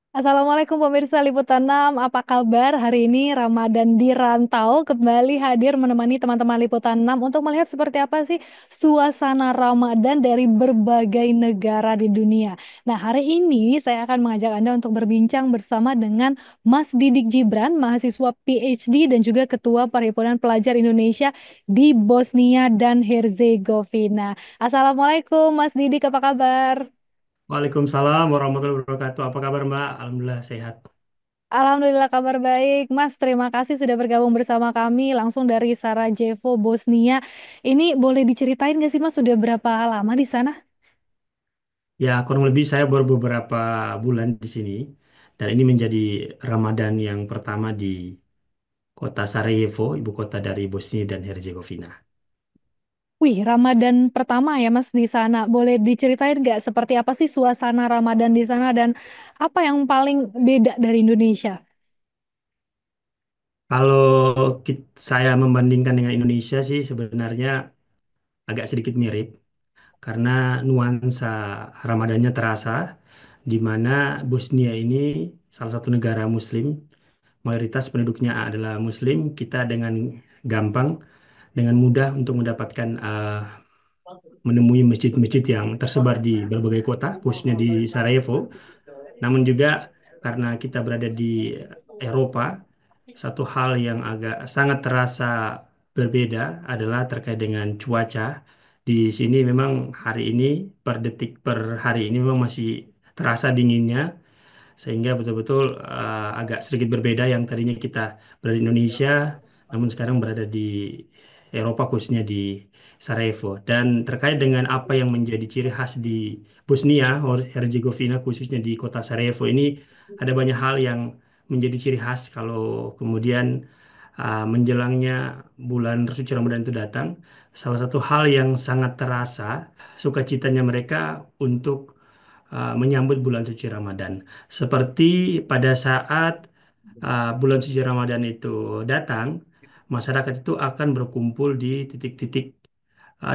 Assalamualaikum pemirsa Liputan 6, apa kabar? Hari ini Ramadan di Rantau kembali hadir menemani teman-teman Liputan 6 untuk melihat seperti apa sih suasana Ramadan dari berbagai negara di dunia. Nah, hari ini saya akan mengajak Anda untuk berbincang bersama dengan Mas Didik Gibran, mahasiswa PhD dan juga Ketua Perhimpunan Pelajar Indonesia di Bosnia dan Herzegovina. Assalamualaikum Mas Didik, apa kabar? Waalaikumsalam warahmatullahi wabarakatuh. Apa kabar Mbak? Alhamdulillah sehat. Alhamdulillah kabar baik. Mas, terima kasih sudah bergabung bersama kami langsung dari Sarajevo, Bosnia. Ini boleh diceritain nggak sih Mas, sudah berapa lama di sana? Ya, kurang lebih saya baru beberapa bulan di sini dan ini menjadi Ramadan yang pertama di kota Sarajevo, ibu kota dari Bosnia dan Herzegovina. Wih, Ramadan pertama ya Mas di sana. Boleh diceritain nggak seperti apa sih suasana Ramadan di sana dan apa yang paling beda dari Indonesia? Kalau saya membandingkan dengan Indonesia sih sebenarnya agak sedikit mirip karena nuansa Ramadannya terasa di mana Bosnia ini salah satu negara Muslim, mayoritas penduduknya adalah Muslim, kita dengan gampang dengan mudah untuk mendapatkan menemui masjid-masjid yang tersebar di berbagai kota, khususnya di Sarajevo. Namun juga karena kita berada di Eropa, satu hal yang agak sangat terasa berbeda adalah terkait dengan cuaca. Di sini memang hari ini per detik per hari ini memang masih terasa dinginnya sehingga betul-betul agak sedikit berbeda yang tadinya kita berada di Indonesia, namun sekarang berada di Eropa khususnya di Sarajevo. Dan terkait dengan apa yang menjadi ciri khas di Bosnia Herzegovina khususnya di kota Sarajevo ini ada banyak hal yang menjadi ciri khas kalau kemudian menjelangnya bulan suci Ramadan itu datang. Salah satu hal yang sangat terasa sukacitanya mereka untuk menyambut bulan suci Ramadan. Seperti pada saat bulan suci Ramadan itu datang, masyarakat itu akan berkumpul di titik-titik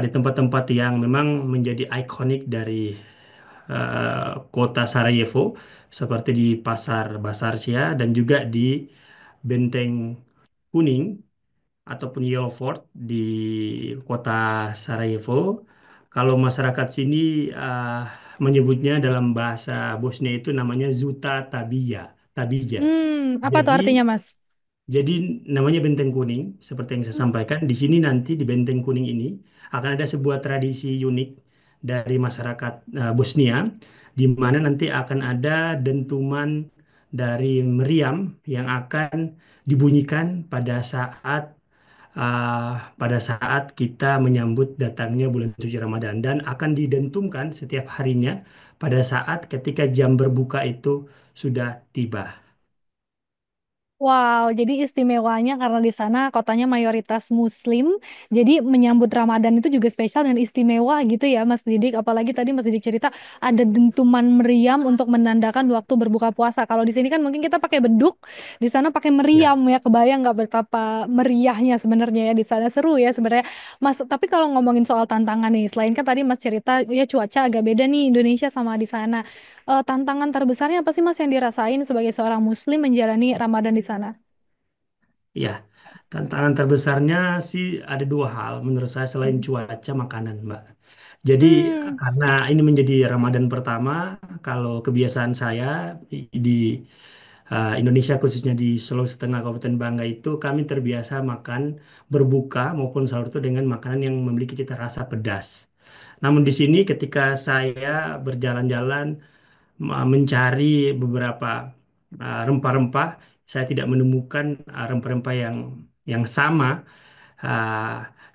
di tempat-tempat yang memang menjadi ikonik dari kota Sarajevo, seperti di Pasar Basarcia dan juga di Benteng Kuning ataupun Yellow Fort di kota Sarajevo. Kalau masyarakat sini ah, menyebutnya dalam bahasa Bosnia itu namanya Zuta Tabija. Tabija. Apa tuh Jadi artinya Mas? jadi namanya Benteng Kuning, seperti yang saya sampaikan. Di sini nanti di Benteng Kuning ini akan ada sebuah tradisi unik dari masyarakat Bosnia, di mana nanti akan ada dentuman dari meriam yang akan dibunyikan pada saat kita menyambut datangnya bulan suci Ramadan dan akan didentumkan setiap harinya pada saat ketika jam berbuka itu sudah tiba. Wow, jadi istimewanya karena di sana kotanya mayoritas Muslim, jadi menyambut Ramadan itu juga spesial dan istimewa gitu ya, Mas Didik. Apalagi tadi Mas Didik cerita ada dentuman meriam untuk menandakan waktu berbuka puasa. Kalau di sini kan mungkin kita pakai beduk, di sana pakai Ya. meriam ya. Kebayang nggak betapa meriahnya sebenarnya ya di sana, seru ya sebenarnya, Mas. Tapi kalau ngomongin soal tantangan nih, selain kan tadi Mas cerita ya cuaca agak beda nih Indonesia sama di sana. Tantangan terbesarnya apa sih Mas yang dirasain sebagai seorang Muslim menjalani Ramadan di sana? Ya, tantangan terbesarnya sih ada dua hal menurut saya selain cuaca makanan, Mbak. Jadi Hmm, karena ini menjadi Ramadan pertama, kalau kebiasaan saya di Indonesia khususnya di Sulawesi Tengah Kabupaten Bangka itu kami terbiasa makan berbuka maupun sahur itu dengan makanan yang memiliki cita rasa pedas. Namun di sini ketika saya berjalan-jalan mencari beberapa rempah-rempah, saya tidak menemukan rempah-rempah yang sama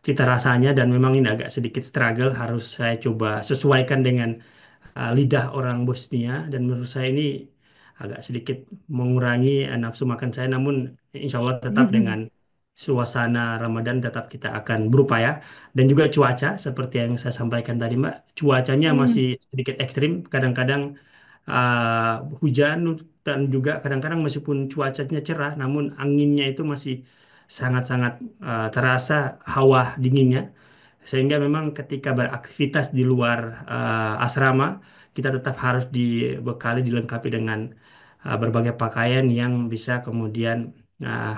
cita rasanya dan memang ini agak sedikit struggle harus saya coba sesuaikan dengan lidah orang Bosnia dan menurut saya ini agak sedikit mengurangi nafsu makan saya namun insya Allah tetap dengan suasana Ramadan tetap kita akan berupaya dan juga cuaca seperti yang saya sampaikan tadi Mbak cuacanya hmm. masih sedikit ekstrim kadang-kadang hujan dan juga kadang-kadang meskipun cuacanya cerah namun anginnya itu masih sangat-sangat terasa hawa dinginnya sehingga memang ketika beraktivitas di luar asrama kita tetap harus dibekali dilengkapi dengan berbagai pakaian yang bisa kemudian uh,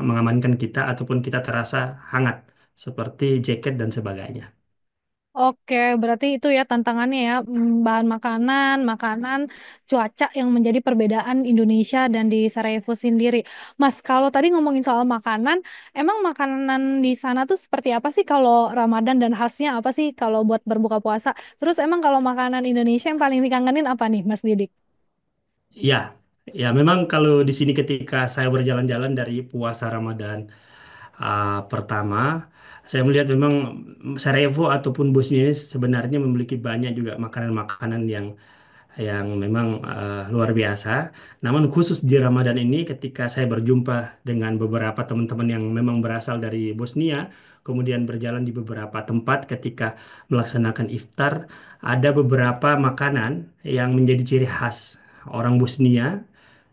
mengamankan kita ataupun kita terasa hangat seperti jaket dan sebagainya. Oke, berarti itu ya tantangannya ya, bahan makanan, makanan, cuaca yang menjadi perbedaan Indonesia dan di Sarajevo sendiri. Mas, kalau tadi ngomongin soal makanan, emang makanan di sana tuh seperti apa sih kalau Ramadan dan khasnya apa sih kalau buat berbuka puasa? Terus emang kalau makanan Indonesia yang paling dikangenin apa nih, Mas Didik? Ya, ya memang kalau di sini ketika saya berjalan-jalan dari puasa Ramadan pertama, saya melihat memang Sarajevo ataupun Bosnia ini sebenarnya memiliki banyak juga makanan-makanan yang memang luar biasa. Namun khusus di Ramadan ini ketika saya berjumpa dengan beberapa teman-teman yang memang berasal dari Bosnia, kemudian berjalan di beberapa tempat ketika melaksanakan iftar, ada beberapa makanan yang menjadi ciri khas orang Bosnia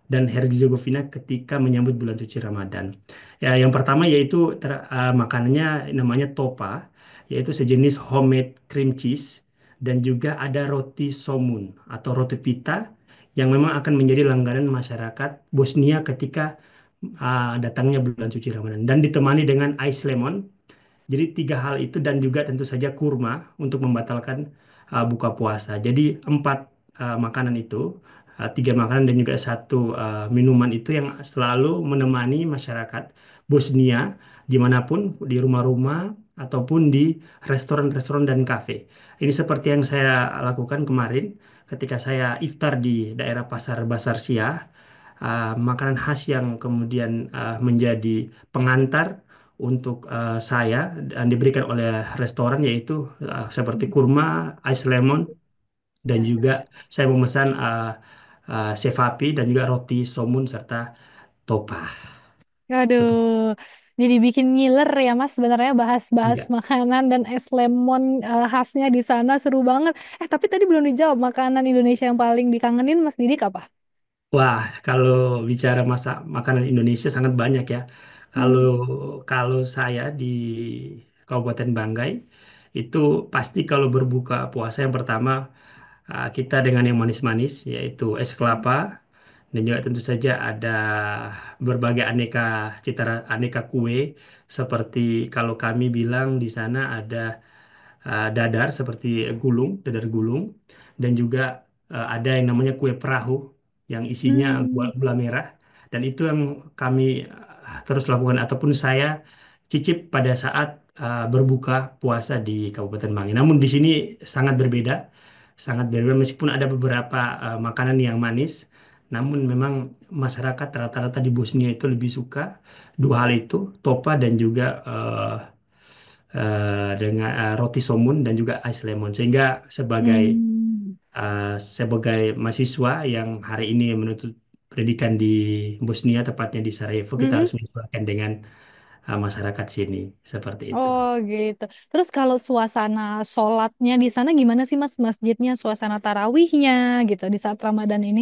dan Herzegovina ketika menyambut bulan suci Ramadan. Ya, yang pertama yaitu makanannya namanya topa, yaitu sejenis homemade cream cheese dan juga ada roti somun atau roti pita yang memang akan menjadi langganan masyarakat Bosnia ketika datangnya bulan suci Ramadan dan ditemani dengan ice lemon. Jadi tiga hal itu dan juga tentu saja kurma untuk membatalkan buka puasa. Jadi empat makanan itu, tiga makanan dan juga satu minuman itu yang selalu menemani masyarakat Bosnia dimanapun di rumah-rumah ataupun di restoran-restoran dan kafe. Ini seperti yang saya lakukan kemarin ketika saya iftar di daerah Pasar Basar Siah. Makanan khas yang kemudian menjadi pengantar untuk saya dan diberikan oleh restoran yaitu seperti kurma, ice lemon dan juga saya memesan sevapi dan juga roti somun serta topa. Aduh, Seperti jadi bikin ngiler ya Mas sebenarnya bahas-bahas ya. makanan dan es lemon khasnya di sana seru banget. Tapi tadi belum dijawab makanan Indonesia yang paling dikangenin Mas Didik apa? Wah, kalau bicara masak makanan Indonesia sangat banyak ya. Kalau Hmm. kalau saya di Kabupaten Banggai itu pasti kalau berbuka puasa yang pertama kita dengan yang manis-manis yaitu es kelapa dan juga tentu saja ada berbagai aneka aneka kue seperti kalau kami bilang di sana ada dadar seperti dadar gulung dan juga ada yang namanya kue perahu yang isinya Hmm. gula merah dan itu yang kami terus lakukan ataupun saya cicip pada saat berbuka puasa di Kabupaten Bangli. Namun di sini sangat berbeda, sangat berbeda meskipun ada beberapa makanan yang manis, namun memang masyarakat rata-rata di Bosnia itu lebih suka dua hal itu, topa dan juga dengan roti somun dan juga ice lemon. Sehingga sebagai Hmm. uh, sebagai mahasiswa yang hari ini menuntut pendidikan di Bosnia, tepatnya di Sarajevo, kita Mhm. harus menyesuaikan dengan masyarakat sini seperti itu. Oh gitu. Terus kalau suasana sholatnya di sana gimana sih Mas? Masjidnya, suasana tarawihnya gitu di saat Ramadan ini?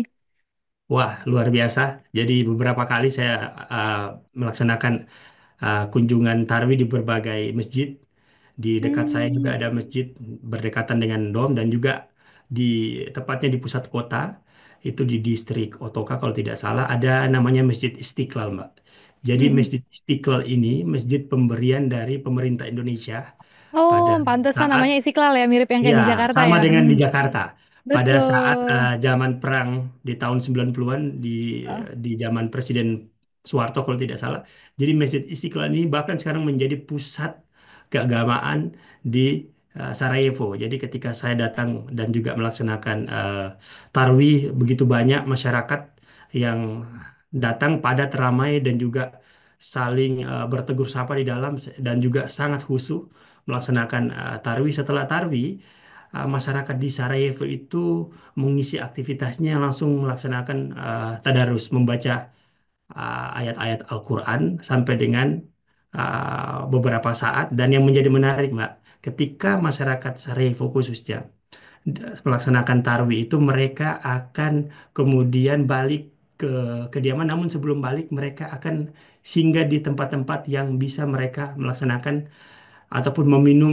Wah, luar biasa. Jadi beberapa kali saya uh, melaksanakan kunjungan tarwi di berbagai masjid. Di dekat saya juga Hmm. ada masjid berdekatan dengan Dom dan juga di tepatnya di pusat kota itu di distrik Otoka kalau tidak salah ada namanya Masjid Istiqlal, Mbak. Jadi Mhm. Masjid Istiqlal ini masjid pemberian dari pemerintah Indonesia Oh, pada pantesan saat namanya Istiqlal ya, mirip yang ya, kayak di Jakarta sama ya. dengan Hmm. di Jakarta. Pada saat Betul. zaman perang di tahun 90-an Ah. di zaman Presiden Soeharto kalau tidak salah. Jadi Masjid Istiqlal ini bahkan sekarang menjadi pusat keagamaan di Sarajevo. Jadi ketika saya datang dan juga melaksanakan tarwih begitu banyak masyarakat yang datang padat ramai dan juga saling bertegur sapa di dalam dan juga sangat khusyuk melaksanakan tarwih. Setelah tarwih masyarakat di Sarajevo itu mengisi aktivitasnya langsung melaksanakan tadarus, membaca ayat-ayat Al-Quran sampai dengan beberapa saat. Dan yang menjadi menarik, Mbak, ketika masyarakat Sarajevo khususnya melaksanakan tarwih itu mereka akan kemudian balik ke kediaman, namun sebelum balik mereka akan singgah di tempat-tempat yang bisa mereka melaksanakan ataupun meminum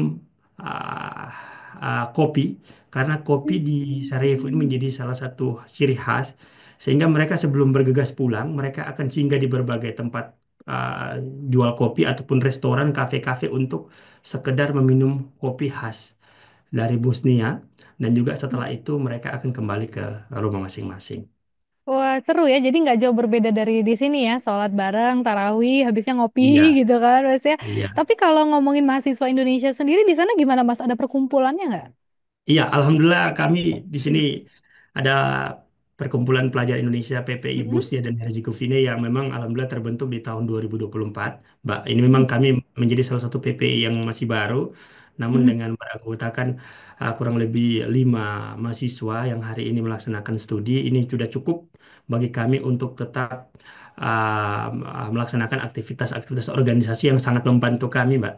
kopi, karena kopi di Sarajevo ini menjadi salah satu ciri khas, sehingga mereka sebelum bergegas pulang, mereka akan singgah di berbagai tempat uh, jual kopi ataupun restoran, kafe-kafe untuk sekedar meminum kopi khas dari Bosnia, dan juga setelah itu mereka akan kembali ke rumah masing-masing. Wah, seru ya. Jadi nggak jauh berbeda dari di sini ya. Sholat bareng, tarawih, habisnya ngopi Iya, gitu kan, Mas ya. iya. Tapi kalau ngomongin mahasiswa Indonesia sendiri di sana gimana, Mas? Ada perkumpulannya nggak? Iya, alhamdulillah kami di sini ada perkumpulan pelajar Indonesia PPI Mm-mm. Bosnia dan Herzegovina yang memang alhamdulillah terbentuk di tahun 2024. Mbak, ini memang Mm-mm. kami menjadi salah satu PPI yang masih baru, namun Mm-mm. dengan beranggotakan kurang lebih 5 mahasiswa yang hari ini melaksanakan studi, ini sudah cukup bagi kami untuk tetap melaksanakan aktivitas-aktivitas organisasi yang sangat membantu kami, Mbak,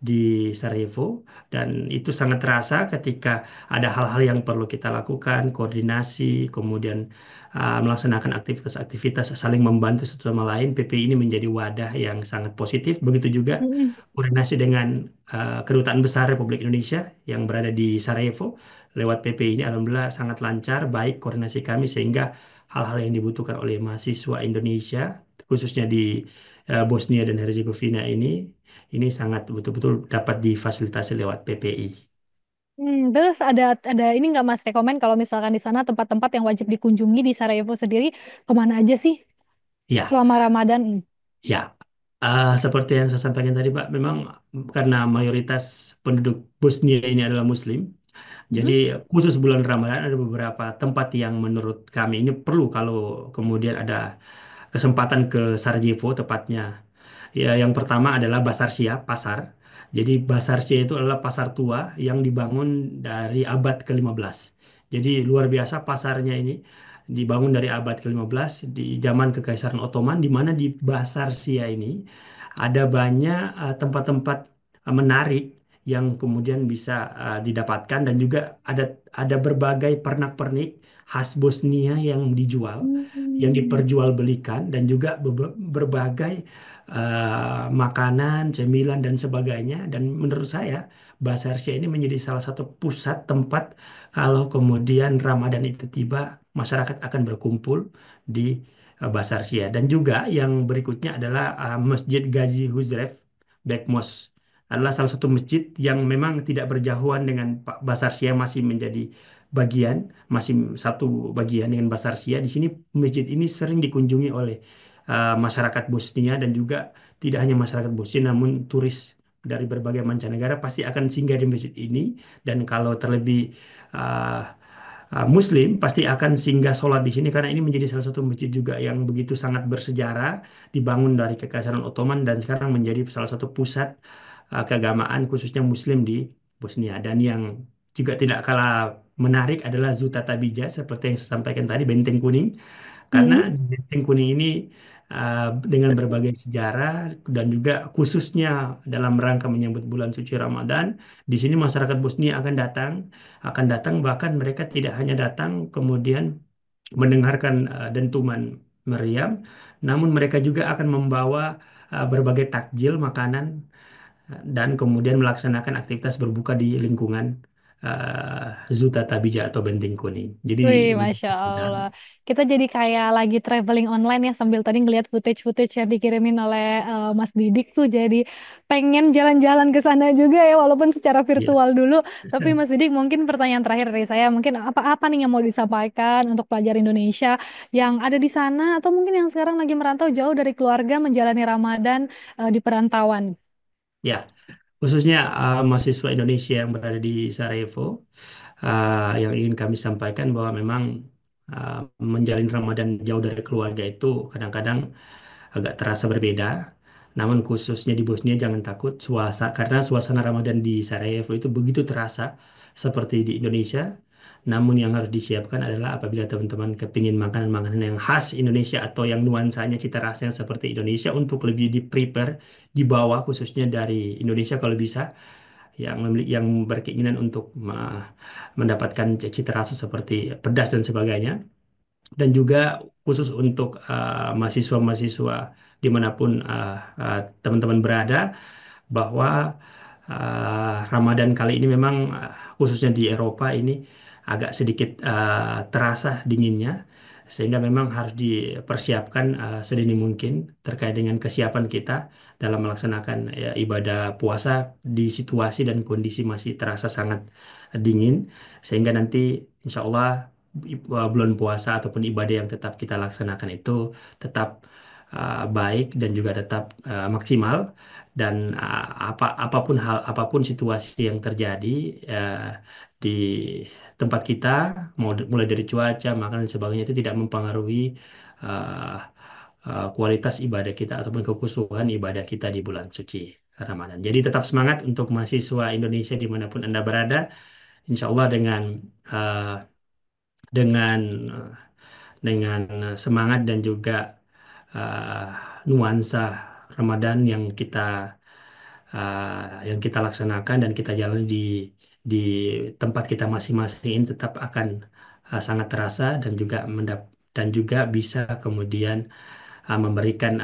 di Sarajevo, dan itu sangat terasa ketika ada hal-hal yang perlu kita lakukan, koordinasi, kemudian melaksanakan aktivitas-aktivitas saling membantu satu sama lain. PPI ini menjadi wadah yang sangat positif. Begitu juga Mm-mm. koordinasi dengan Kedutaan Besar Republik Indonesia yang berada di Sarajevo. Lewat PPI ini, alhamdulillah sangat lancar, baik koordinasi kami, sehingga hal-hal yang dibutuhkan oleh mahasiswa Indonesia, khususnya di Bosnia dan Herzegovina ini sangat betul-betul dapat difasilitasi lewat PPI. Terus ada ini nggak Mas rekomen kalau misalkan di sana tempat-tempat yang wajib dikunjungi di Sarajevo sendiri kemana aja sih Ya, selama Ramadan? ya. Seperti yang saya sampaikan tadi, Pak, memang karena mayoritas penduduk Bosnia ini adalah Muslim, jadi Mm-mm. khusus bulan Ramadan ada beberapa tempat yang menurut kami ini perlu kalau kemudian ada kesempatan ke Sarajevo tepatnya. Ya, yang pertama adalah Basar Siap, pasar. Jadi Basar Siap itu adalah pasar tua yang dibangun dari abad ke-15. Jadi luar biasa pasarnya ini dibangun dari abad ke-15 di zaman Kekaisaran Ottoman, di mana di Basar Siap ini ada banyak tempat-tempat menarik yang kemudian bisa didapatkan, dan juga ada berbagai pernak-pernik khas Bosnia yang dijual, yang Hmm. diperjualbelikan, dan juga berbagai makanan, cemilan dan sebagainya. Dan menurut saya Basar Sia ini menjadi salah satu pusat tempat kalau kemudian Ramadan itu tiba, masyarakat akan berkumpul di Basar Sia. Dan juga yang berikutnya adalah Masjid Gazi Huzref Bekmos, adalah salah satu masjid yang memang tidak berjauhan dengan Basar Sia, masih menjadi bagian, masih satu bagian dengan Basar Sia. Di sini masjid ini sering dikunjungi oleh masyarakat Bosnia, dan juga tidak hanya masyarakat Bosnia, namun turis dari berbagai mancanegara pasti akan singgah di masjid ini. Dan kalau terlebih uh, Muslim pasti akan singgah sholat di sini, karena ini menjadi salah satu masjid juga yang begitu sangat bersejarah, dibangun dari Kekaisaran Ottoman dan sekarang menjadi salah satu pusat keagamaan khususnya Muslim di Bosnia. Dan yang juga tidak kalah menarik adalah Zuta Tabija, seperti yang saya sampaikan tadi, Benteng Kuning, karena Mm-mm. di Benteng Kuning ini dengan berbagai sejarah, dan juga khususnya dalam rangka menyambut bulan suci Ramadan, di sini masyarakat Bosnia akan datang, bahkan mereka tidak hanya datang kemudian mendengarkan dentuman meriam, namun mereka juga akan membawa berbagai takjil makanan, dan kemudian melaksanakan aktivitas berbuka di lingkungan Zuta Tabija atau Benteng Kuning. Jadi Wih, begitu. Masya Allah. Kita jadi kayak lagi traveling online ya sambil tadi ngeliat footage-footage yang dikirimin oleh Mas Didik tuh jadi pengen jalan-jalan ke sana juga ya walaupun secara Ya. virtual dulu. Tapi Mas Didik mungkin pertanyaan terakhir dari saya mungkin apa-apa nih yang mau disampaikan untuk pelajar Indonesia yang ada di sana atau mungkin yang sekarang lagi merantau jauh dari keluarga menjalani Ramadan di perantauan. Ya, khususnya mahasiswa Indonesia yang berada di Sarajevo, yang ingin kami sampaikan bahwa memang uh, menjalin Ramadan jauh dari keluarga itu kadang-kadang agak terasa berbeda. Namun khususnya di Bosnia jangan takut, karena suasana Ramadan di Sarajevo itu begitu terasa seperti di Indonesia. Namun yang harus disiapkan adalah apabila teman-teman kepingin makanan-makanan yang khas Indonesia atau yang nuansanya cita rasanya seperti Indonesia, untuk lebih di-prepare, dibawa khususnya dari Indonesia kalau bisa, yang berkeinginan untuk mendapatkan cita rasa seperti pedas dan sebagainya. Dan juga khusus untuk mahasiswa-mahasiswa dimanapun teman-teman berada, bahwa Ramadan kali ini memang khususnya di Eropa ini agak sedikit terasa dinginnya, sehingga memang harus dipersiapkan sedini mungkin terkait dengan kesiapan kita dalam melaksanakan ya, ibadah puasa di situasi dan kondisi masih terasa sangat dingin, sehingga nanti insya Allah bulan puasa ataupun ibadah yang tetap kita laksanakan itu tetap baik dan juga tetap maksimal, dan apapun hal apapun situasi yang terjadi eh, di tempat kita, mulai dari cuaca, makanan dan sebagainya, itu tidak mempengaruhi eh, kualitas ibadah kita ataupun kekhusyuan ibadah kita di bulan suci Ramadan. Jadi tetap semangat untuk mahasiswa Indonesia dimanapun Anda berada, insya Allah eh, dengan dengan semangat dan juga eh, nuansa Ramadan yang kita laksanakan dan kita jalani di tempat kita masing-masing ini tetap akan sangat terasa, dan juga dan juga bisa kemudian memberikan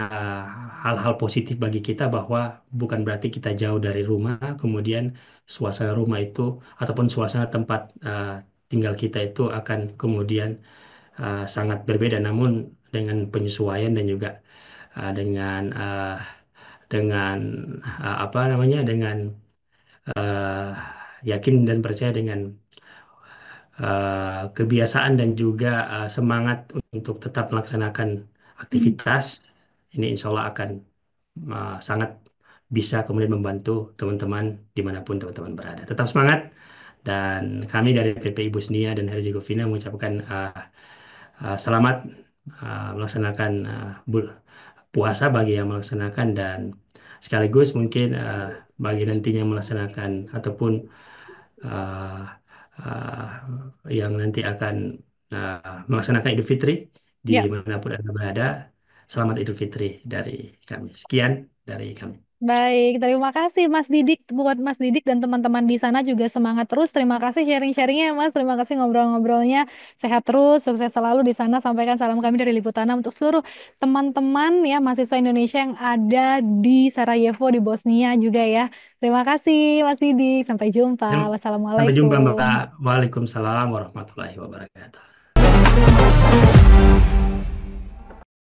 hal-hal positif bagi kita, bahwa bukan berarti kita jauh dari rumah kemudian suasana rumah itu ataupun suasana tempat tinggal kita itu akan kemudian sangat berbeda, namun dengan penyesuaian dan juga dengan apa namanya, dengan eh, yakin dan percaya dengan kebiasaan dan juga semangat untuk tetap melaksanakan Hmm. aktivitas ini, insya Allah akan sangat bisa kemudian membantu teman-teman dimanapun teman-teman berada. Tetap semangat, dan kami dari PPI Bosnia dan Herzegovina mengucapkan selamat melaksanakan puasa bagi yang melaksanakan, dan sekaligus mungkin bagi nantinya melaksanakan ataupun uh, uh, yang nanti akan melaksanakan Idul Fitri Ya, dimanapun Anda berada. Selamat Idul Fitri dari kami. Sekian dari kami. baik. Terima kasih Mas Didik. Buat Mas Didik dan teman-teman di sana juga semangat terus. Terima kasih sharing-sharingnya ya Mas. Terima kasih ngobrol-ngobrolnya. Sehat terus, sukses selalu di sana. Sampaikan salam kami dari Liputanam untuk seluruh teman-teman ya mahasiswa Indonesia yang ada di Sarajevo di Bosnia juga ya. Terima kasih Mas Didik. Sampai jumpa. Sampai jumpa Wassalamualaikum. Mbak. Waalaikumsalam warahmatullahi wabarakatuh.